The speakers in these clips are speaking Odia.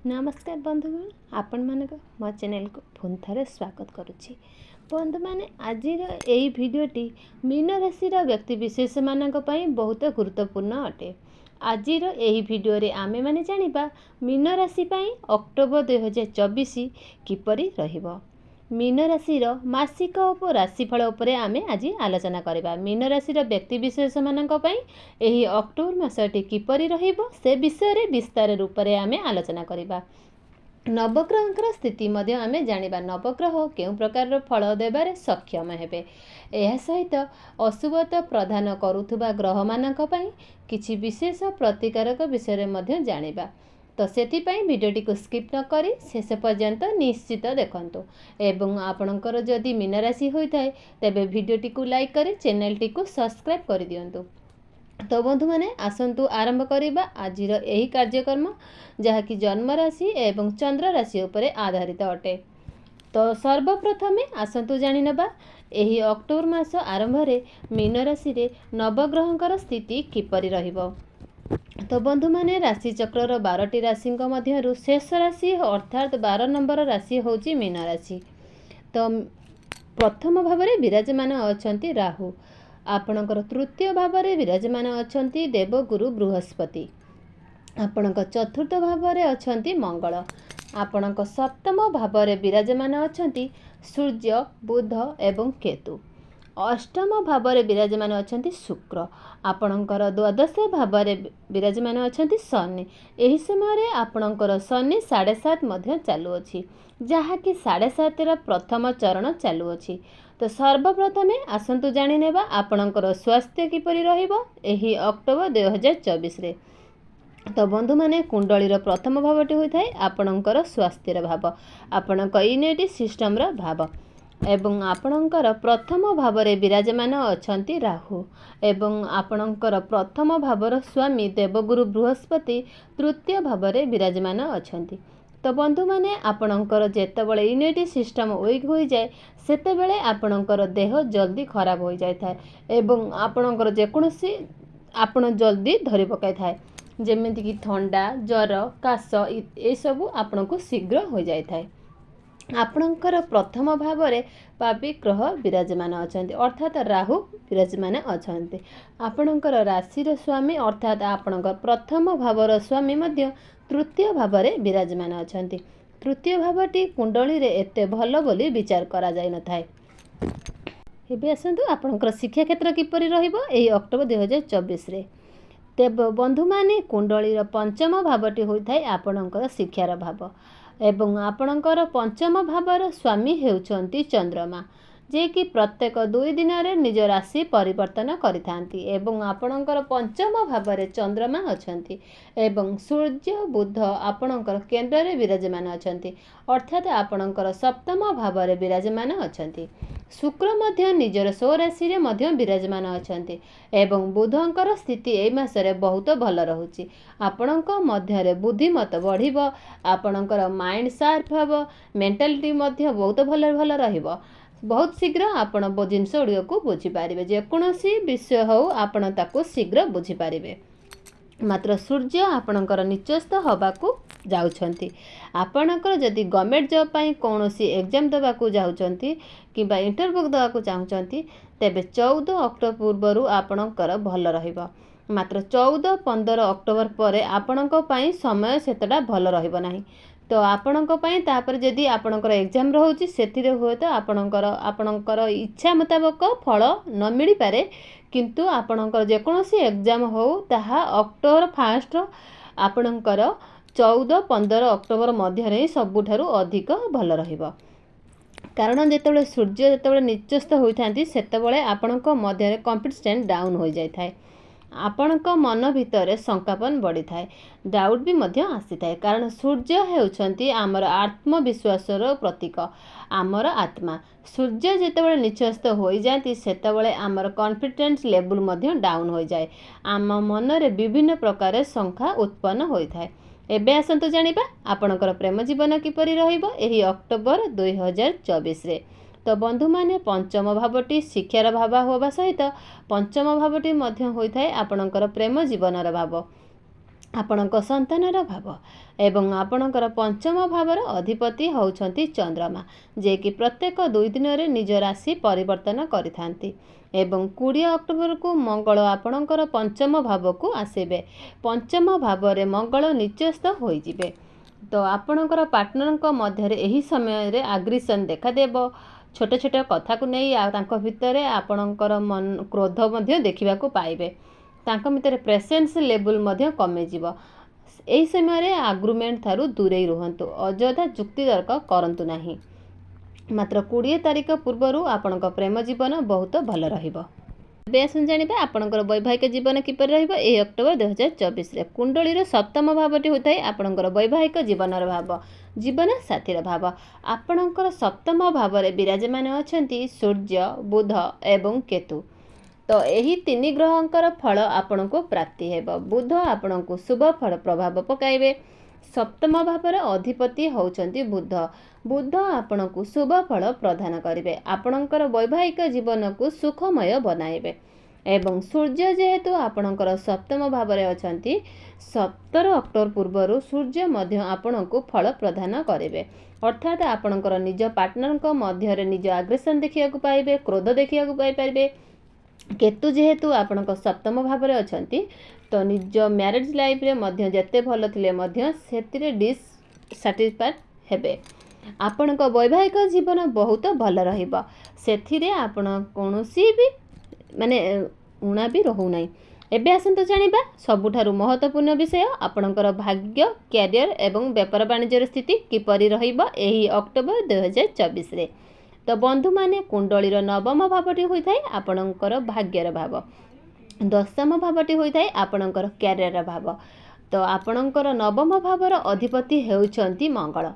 नमस्कार बंधुगण आपण मानक मो चैनल को पुन थे स्वागत करुच्ची। बंधु मैंने आज यही भिडटी मीन राशि व्यक्तिशेष मान बहुत गुरुत्वपूर्ण अटे। आज यही भिडियो आमे माने जानिबा मीन राशि अक्टोबर 2024 किपरि रहिबो। मीन राशि मासिक और राशिफल उपरे आमे आज आलोचना करबा। मीन राशि व्यक्तिशेष मान अक्टोबर मासटी किपरि रहिबो से विषय रे विस्तार रूप में आमे आलोचना करबा। नवग्रह स्थिति मध्य आमे जानिबा नवग्रह केउ प्रकार फल देबारे सक्षम हेबे। एहा सहित अशुभता प्रदान करुथुबा ग्रह मानक पई किछि विशेष प्रतिकारक विषय मध्य जानिबा। तो सेथिपाई भिडियोटी को स्किप न करी शेष पर्यंत निश्चित देखंतु एवं आपणकर जदि मीन राशि होइथाय तेबे भिडियोटी को लाइक करी चैनलटी को सब्सक्राइब कर दियंतु। तो बंधु माने आसंतु आरंभ करिबा आजिर एही कार्यक्रम जहाँकि जन्म राशि एवं चंद्र राशि उपरे आधारित अटे। तो सर्वप्रथमे आसंतु जानि नेबा एही अक्टोबर मास आरंभ रे मीन राशि रे नवग्रहंकर स्थिति किपरि रहिबो। तो बंधु माने राशि चक्र 12टी राशि मध्यरु शेष राशि अर्थात 12 नंबर राशि होची मीन राशि। तो प्रथम भाव में विराजमान अछंती राहु। आपणकर तृतीय भाव में विराजमान अछंती देवगुरु बृहस्पति। आपणक चतुर्थ भाव में अछंती मंगल। आपणक सप्तम भाव में विराजमान अछंती सूर्य बुध एवं केतु। अष्टम भाव में विराजमान अछंती शुक्र। आपणकर द्वादश भाव में विराजमान अछंती शनि। एही समय आपणकर शनि 7.5 मध्य चालुअछि जहाँकि 7.5 प्रथम चरण चालुअछि। तो सर्वप्रथमे आसंतु जानि नेबा आपणकर स्वास्थ्य किपरि रहिबो एही अक्टोबर 2024 रे। तो बंधु माने कुंडलीर प्रथम भावटी होइथाय आपणकर स्वास्थ्यर भाव आपणक इम्यूनिटी सिस्टम रा भाव एवं आपणकर प्रथम भाव में विराजमान अछंती राहु एवं आपणकर प्रथम भावर स्वामी देवगुरु बृहस्पति तृतीय भाव में विराजमान अछंती। तो बंधु माने आपणकर जेतेबेले इम्यूनिटी सिस्टम वीक हो जाए सेतेबेले आपणकर देह जल्दी खराब हो जाए थाए एवं आपणकर जेकोसी आपण जल्दी धरी पकाई थाए जेमिति कि ठंडा ज्वर काश ए सबु आपणको शीघ्र हो जाए थाए। आपणकर प्रथम भाव में पापी ग्रह विराजमान अछंती अर्थात राहु विराजमान अछंती। आपणकर राशि स्वामी अर्थात आपणकर प्रथम भावर स्वामी मध्य तृतीय भाव में विराजमान अछंती। तृतीय भावटी कुंडली रे एते भल बोली विचार करा जाय न थाए। एबे आसंतु आपणकर शिक्षा क्षेत्र किपरि रहिबो एही अक्टोबर 2024 रे। तेब बंधु माने कुंडलीर पंचम भावटी होइथाय आपणकर शिक्षार भाव एवं आपणकर पंचम भावर स्वामी हेउछंती चंद्रमा जे कि प्रत्येक 2 दिन रे निज राशि परिवर्तन करिथांती एवं आपणकर पंचम भाव चंद्रमा अछंती एवं सूर्य बुध आपणकर केंद्र रे विराजमान अछंती अर्थात आपणकर सप्तम भाव रे विराजमान अछंती। शुक्र मध्य निजर स्वराशि रे मध्य विराजमान अछंती एवं बुधंकर स्थिति एई मासरे बहुत भल रहुची। आपणक मध्य रे बुद्धिमत बढ़िबो आपणकर माइंड शार्प हबो मेंटालिटी मध्य बहुत भल भल रहिबो। बहुत शीघ्र आपण बो जिनस गुड़िया को बुझी पारिबे जेकोसी विषय हो आपण ताको शीघ्र बुझी पारिबे। मात्र सूर्य आपणकर निचस्थ हवाकू जाउछंती। आपणकर जदि गवर्नमेंट जॉब पाई कोनोसी एग्जाम देबाकू जाउछंती किबा इंटरव्यू देबाकू चाहुछंती तेबे 14 अक्टोबर पूर्वरु आपणकर भल रहिबो। मात्र 14-15 अक्टोबर पर आपणक पाई समय सेतटा भल रहिबो नाही। तो आपणक पाई तापर जदि आपणकर एग्जाम रहउची सेथिरे होय तो आपणकर इच्छा मुताबिक फल न मिली पारे किंतु आपणकर जेकोसी एग्जाम हो ताहा अक्टोबर 1 आपणकर 14-15 अक्टोबर मध्य रे सबुठारु अधिक भल रहिबो। कारण जेतेबेले सूर्य जेतेबेले निचस्थ होइथांती सेतेबेले आपणक मध्य रे कॉन्फिडेंस डाउन हो जाय थाए। आपणक मन भितर शंकापन बढ़ी थाए डाउट भी मध्य आसी थाए कारण सूर्य हेउछंती आमर आत्मविश्वासर प्रतीक आमर आत्मा। सूर्य जेतेबेले निचस्थ हो जाती सेतेबेले आमर कॉन्फिडेंस लेवल मध्य डाउन हो जाए आम मन रे विभिन्न प्रकार शंका उत्पन्न होई थाए। एबे आसंतु जानिबा आपणकर प्रेम जीवन किपरि रहिबो एही अक्टोबर 2024 रे। तो बंधु माने पंचम भावटी शिक्षार भाव होबा सहित पंचम भावटी मध्य होइथाय आपणकर प्रेम जीवनर भाव ଆପଣଙ୍କ ସନ୍ତାନର ଭାବ ଏବଂ ଆପଣଙ୍କର ପଞ୍ଚମ ଭାବର ଅଧିପତି ହେଉଛନ୍ତି ଚନ୍ଦ୍ରମା, ଯିଏକି ପ୍ରତ୍ୟେକ 2 ଦିନରେ ନିଜ ରାଶି ପରିବର୍ତ୍ତନ କରିଥାନ୍ତି। ଏବଂ 20 ଅକ୍ଟୋବରକୁ ମଙ୍ଗଳ ଆପଣଙ୍କର ପଞ୍ଚମ ଭାବକୁ ଆସିବେ। ପଞ୍ଚମ ଭାବରେ ମଙ୍ଗଳ ନିଚସ୍ତ ହୋଇଯିବେ। ତ ଆପଣଙ୍କର ପାର୍ଟନରଙ୍କ ମଧ୍ୟରେ ଏହି ସମୟରେ ଆଗ୍ରେସନ୍ ଦେଖାଦେବ। ଛୋଟ ଛୋଟ କଥାକୁ ନେଇ ତାଙ୍କ ଭିତରେ ଆପଣଙ୍କର କ୍ରୋଧ ମଧ୍ୟ ଦେଖିବାକୁ ପାଇବେ। ତାଙ୍କ ଭିତରେ ପ୍ରେସେନ୍ସ ଲେବୁଲ୍ ମଧ୍ୟ କମିଯିବ। ଏହି ସମୟରେ ଆଗ୍ରିମେଣ୍ଟ ଠାରୁ ଦୂରେଇ ରୁହନ୍ତୁ। ଅଯଥା ଯୁକ୍ତିତର୍କ କରନ୍ତୁ ନାହିଁ। ମାତ୍ର 20 ତାରିଖ ପୂର୍ବରୁ ଆପଣଙ୍କ ପ୍ରେମ ଜୀବନ ବହୁତ ଭଲ ରହିବ। ଏବେ ଆସନ୍ତୁ ଜାଣିବା ଆପଣଙ୍କର ବୈବାହିକ ଜୀବନ କିପରି ରହିବ ଏହି ଅକ୍ଟୋବର 2024ରେ। କୁଣ୍ଡଳୀର ସପ୍ତମ ଭାବଟି ହୋଇଥାଏ ଆପଣଙ୍କର ବୈବାହିକ ଜୀବନର ଭାବ, ଜୀବନ ସାଥୀର ଭାବ। ଆପଣଙ୍କର ସପ୍ତମ ଭାବରେ ବିରାଜମାନ ଅଛନ୍ତି ସୂର୍ଯ୍ୟ, ବୁଧ ଏବଂ କେତୁ। ତ ଏହି 3 ଗ୍ରହଙ୍କର ଫଳ ଆପଣଙ୍କୁ ପ୍ରାପ୍ତି ହେବ। ବୁଧ ଆପଣଙ୍କୁ ଶୁଭ ଫଳ ପ୍ରଭାବ ପକାଇବେ। ସପ୍ତମ ଭାବର ଅଧିପତି ହେଉଛନ୍ତି ବୁଧ। ବୁଧ ଆପଣଙ୍କୁ ଶୁଭ ଫଳ ପ୍ରଦାନ କରିବେ। ଆପଣଙ୍କର ବୈବାହିକ ଜୀବନକୁ ସୁଖମୟ ବନାଇବେ। ଏବଂ ସୂର୍ଯ୍ୟ ଯେହେତୁ ଆପଣଙ୍କର ସପ୍ତମ ଭାବରେ ଅଛନ୍ତି, 17 ଅକ୍ଟୋବର ପୂର୍ବରୁ ସୂର୍ଯ୍ୟ ମଧ୍ୟ ଆପଣଙ୍କୁ ଫଳ ପ୍ରଦାନ କରିବେ। ଅର୍ଥାତ୍ ଆପଣଙ୍କର ନିଜ ପାର୍ଟନରଙ୍କ ମଧ୍ୟରେ ନିଜ ଆଗ୍ରେସନ୍ ଦେଖିବାକୁ ପାଇବେ, କ୍ରୋଧ ଦେଖିବାକୁ ପାଇପାରିବେ। କେତୁ ଯେହେତୁ ଆପଣଙ୍କ ସପ୍ତମ ଭାବରେ ଅଛନ୍ତି, ତ ନିଜ ମ୍ୟାରେଜ୍ ଲାଇଫ୍ରେ ମଧ୍ୟ ଯେତେ ଭଲ ଥିଲେ ମଧ୍ୟ ସେଥିରେ ଡିସ୍ସାଟିସ୍ଫାଏଡ୍ ହେବେ। ଆପଣଙ୍କ ବୈବାହିକ ଜୀବନ ବହୁତ ଭଲ ରହିବ। ସେଥିରେ ଆପଣ କୌଣସି ବି ଉଣା ବି ରହୁନାହିଁ। ଏବେ ଆସନ୍ତୁ ଜାଣିବା ସବୁଠାରୁ ମହତ୍ତ୍ୱପୂର୍ଣ୍ଣ ବିଷୟ ଆପଣଙ୍କର ଭାଗ୍ୟ, କ୍ୟାରିୟର ଏବଂ ବେପାର ବାଣିଜ୍ୟର ସ୍ଥିତି କିପରି ରହିବ ଏହି ଅକ୍ଟୋବର 2024ରେ। ତ ବନ୍ଧୁମାନେ, କୁଣ୍ଡଳୀର ନବମ ଭାବଟି ହୋଇଥାଏ ଆପଣଙ୍କର ଭାଗ୍ୟର ଭାବ, ଦଶମ ଭାବଟି ହୋଇଥାଏ ଆପଣଙ୍କର କ୍ୟାରିୟର ଭାବ। ତ ଆପଣଙ୍କର ନବମ ଭାବର ଅଧିପତି ହେଉଛନ୍ତି ମଙ୍ଗଳ।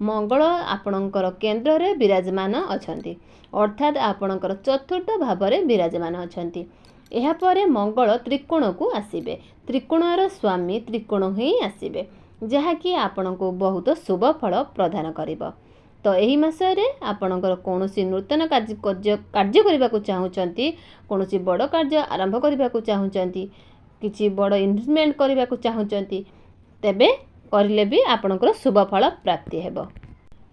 ମଙ୍ଗଳ ଆପଣଙ୍କର କେନ୍ଦ୍ରରେ ବିରାଜମାନ ଅଛନ୍ତି, ଅର୍ଥାତ୍ ଆପଣଙ୍କର ଚତୁର୍ଥ ଭାବରେ ବିରାଜମାନ ଅଛନ୍ତି। ଏହାପରେ ମଙ୍ଗଳ ତ୍ରିକୋଣକୁ ଆସିବେ। ତ୍ରିକୋଣର ସ୍ୱାମୀ ତ୍ରିକୋଣ ହିଁ ଆସିବେ, ଯାହାକି ଆପଣଙ୍କୁ ବହୁତ ଶୁଭ ଫଳ ପ୍ରଦାନ କରିବ। ତ ଏହି ମାସରେ ଆପଣଙ୍କର କୌଣସି ନୂତନ କାର୍ଯ୍ୟ କରିବାକୁ ଚାହୁଁଛନ୍ତି, କୌଣସି ବଡ଼ କାର୍ଯ୍ୟ ଆରମ୍ଭ କରିବାକୁ ଚାହୁଁଛନ୍ତି, କିଛି ବଡ଼ ଇନଭେଷ୍ଟମେଣ୍ଟ କରିବାକୁ ଚାହୁଁଛନ୍ତି, ତେବେ କରିଲେ ବି ଆପଣଙ୍କର ଶୁଭ ଫଳ ପ୍ରାପ୍ତି ହେବ।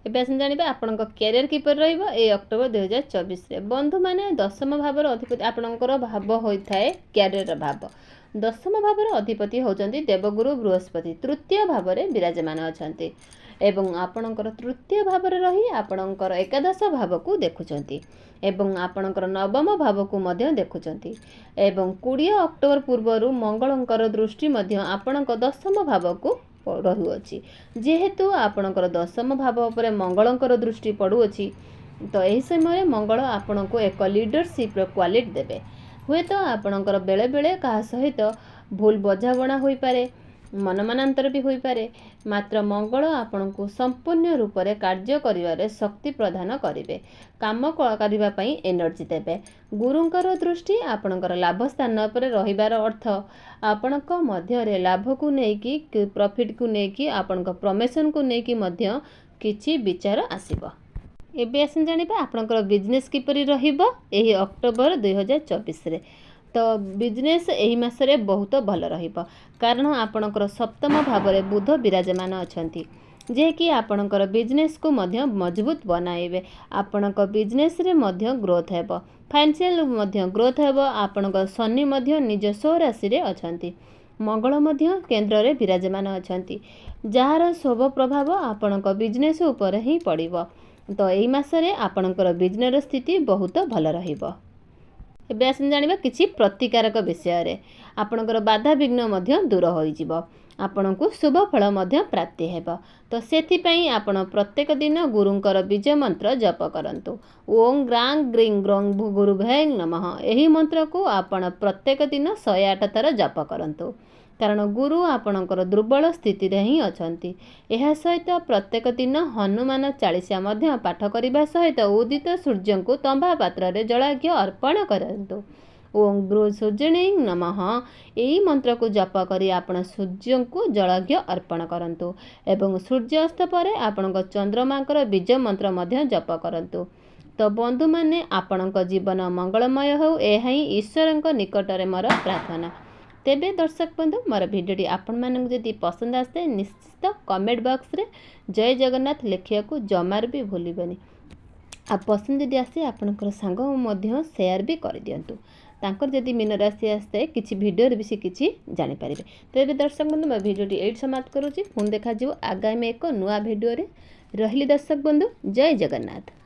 ଏବେ ଆସନ୍ତୁ ଜାଣିବା ଆପଣଙ୍କ କ୍ୟାରିୟର କିପରି ରହିବ ଏହି ଅକ୍ଟୋବର 2024ରେ। ବନ୍ଧୁମାନେ, ଦଶମ ଭାବର ଅଧିପତି ଆପଣଙ୍କର ଭାବ ହୋଇଥାଏ କ୍ୟାରିୟର ଭାବ। ଦଶମ ଭାବର ଅଧିପତି ହେଉଛନ୍ତି ଦେବଗୁରୁ ବୃହସ୍ପତି। ତୃତୀୟ ଭାବରେ ବିରାଜମାନ ଅଛନ୍ତି ଏବଂ ଆପଣଙ୍କର ତୃତୀୟ ଭାବରେ ରହି ଆପଣଙ୍କର ଏକାଦଶ ଭାବକୁ ଦେଖୁଛନ୍ତି ଏବଂ ଆପଣଙ୍କର ନବମ ଭାବକୁ ମଧ୍ୟ ଦେଖୁଛନ୍ତି। ଏବଂ 20 ଅକ୍ଟୋବର ପୂର୍ବରୁ ମଙ୍ଗଳଙ୍କର ଦୃଷ୍ଟି ମଧ୍ୟ ଆପଣଙ୍କ ଦଶମ ଭାବକୁ ରହୁଅଛି। ଯେହେତୁ ଆପଣଙ୍କର ଦଶମ ଭାବ ଉପରେ ମଙ୍ଗଳଙ୍କର ଦୃଷ୍ଟି ପଡ଼ୁଅଛି, ତ ଏହି ସମୟରେ ମଙ୍ଗଳ ଆପଣଙ୍କୁ ଏକ ଲିଡରସିପ୍ର କ୍ୱାଲିଟି ଦେବେ। ହୁଏତ ଆପଣଙ୍କର ବେଳେବେଳେ କାହା ସହିତ ଭୁଲ ବୁଝାମଣା ହୋଇପାରେ, ମନମାନାନ୍ତର ବି ହୋଇପାରେ, ମାତ୍ର ମଙ୍ଗଳ ଆପଣଙ୍କୁ ସମ୍ପୂର୍ଣ୍ଣ ରୂପରେ କାର୍ଯ୍ୟ କରିବାରେ ଶକ୍ତି ପ୍ରଦାନ କରିବେ, କାମ କରିବା ପାଇଁ ଏନର୍ଜି ଦେବେ। ଗୁରୁଙ୍କର ଦୃଷ୍ଟି ଆପଣଙ୍କର ଲାଭ ସ୍ଥାନ ଉପରେ ରହିବାର ଅର୍ଥ ଆପଣଙ୍କ ମଧ୍ୟରେ ଲାଭକୁ ନେଇକି, ପ୍ରଫିଟ୍କୁ ନେଇକି, ଆପଣଙ୍କ ପ୍ରମୋସନ୍କୁ ନେଇକି ମଧ୍ୟ କିଛି ବିଚାର ଆସିବ। ଏବେ ଆସନ୍ତୁ ଜାଣିବା ଆପଣଙ୍କର ବିଜନେସ୍ କିପରି ରହିବ ଏହି ଅକ୍ଟୋବର 2024ରେ। ତ ବିଜନେସ୍ ଏହି ମାସରେ ବହୁତ ଭଲ ରହିବ, କାରଣ ଆପଣଙ୍କର ସପ୍ତମ ଭାବରେ ବୁଧ ବିରାଜମାନ ଅଛନ୍ତି, ଯିଏକି ଆପଣଙ୍କର ବିଜନେସ୍କୁ ମଧ୍ୟ ମଜବୁତ ବନାଇବେ। ଆପଣଙ୍କ ବିଜନେସ୍ରେ ମଧ୍ୟ ଗ୍ରୋଥ୍ ହେବ, ଫାଇନାନ୍ସିଆଲ ମଧ୍ୟ ଗ୍ରୋଥ୍ ହେବ। ଆପଣଙ୍କ ଶନି ମଧ୍ୟ ନିଜ ସ୍ୱରାଶିରେ ଅଛନ୍ତି, ମଙ୍ଗଳ ମଧ୍ୟ କେନ୍ଦ୍ରରେ ବିରାଜମାନ ଅଛନ୍ତି, ଯାହାର ଶୁଭ ପ୍ରଭାବ ଆପଣଙ୍କ ବିଜନେସ୍ ଉପରେ ହିଁ ପଡ଼ିବ। ତ ଏହି ମାସରେ ଆପଣଙ୍କର ବିଜନେସ୍ର ସ୍ଥିତି ବହୁତ ଭଲ ରହିବ। ଏବେ ଆସନ୍ତୁ ଜାଣିବା କିଛି ପ୍ରତିକାରକ ବିଷୟରେ। ଆପଣଙ୍କର ବାଧାବିଘ୍ନ ମଧ୍ୟ ଦୂର ହୋଇଯିବ, ଆପଣଙ୍କୁ ଶୁଭ ଫଳ ମଧ୍ୟ ପ୍ରାପ୍ତି ହେବ। ତ ସେଥିପାଇଁ ଆପଣ ପ୍ରତ୍ୟେକ ଦିନ ଗୁରୁଙ୍କର ବୀଜ ମନ୍ତ୍ର ଜପ କରନ୍ତୁ। ଓଁ ଗ୍ରାଂ ଗ୍ରିଂ ଗ୍ରଂ ଗୁରୁଭ୍ୟୈ ନମଃ। ଏହି ମନ୍ତ୍ରକୁ ଆପଣ ପ୍ରତ୍ୟେକ ଦିନ 108 ଥର ଜପ କରନ୍ତୁ, କାରଣ ଗୁରୁ ଆପଣଙ୍କର ଦୁର୍ବଳ ସ୍ଥିତିରେ ହିଁ ଅଛନ୍ତି। ଏହା ସହିତ ପ୍ରତ୍ୟେକ ଦିନ ହନୁମାନ ଚାଳିଶା ମଧ୍ୟ ପାଠ କରିବା ସହିତ ଉଦିତ ସୂର୍ଯ୍ୟଙ୍କୁ ତମ୍ବା ପାତ୍ରରେ ଜଳାର୍ଘ୍ୟ ଅର୍ପଣ କରନ୍ତୁ। ଓଁ ସୂର୍ଯ୍ୟଣେ ନମଃ। ଏହି ମନ୍ତ୍ରକୁ ଜପ କରି ଆପଣ ସୂର୍ଯ୍ୟଙ୍କୁ ଜଳାର୍ଘ୍ୟ ଅର୍ପଣ କରନ୍ତୁ ଏବଂ ସୂର୍ଯ୍ୟ ଅସ୍ତ ପରେ ଆପଣଙ୍କ ଚନ୍ଦ୍ରମାଙ୍କର ବୀଜ ମନ୍ତ୍ର ମଧ୍ୟ ଜପ କରନ୍ତୁ। ତ ବନ୍ଧୁମାନେ, ଆପଣଙ୍କ ଜୀବନ ମଙ୍ଗଳମୟ ହେଉ, ଏହା ହିଁ ଈଶ୍ୱରଙ୍କ ନିକଟରେ ମୋର ପ୍ରାର୍ଥନା। तेबे दर्शक बंधु मोर भिडियोटी आपण मानक जदि पसंद आसे निश्चित कमेंट बॉक्स रे जय जगन्नाथ लिखिया को जमार भी भूलिबनी। आ पसंद जदि आसे आपनकर सांग मध्य शेयर भी कर दियंतु। तांकर जदि मीन राशि आसते किछि भिडियो भी से किछि जानि पारिबे। तेबे दर्शक बंधु मैं भिडियोटी एट समाप्त करूछि। पुन देखा जिवो आगामी एक नुआ भिडियो रे। रहिली दर्शक बंधु, जय जगन्नाथ।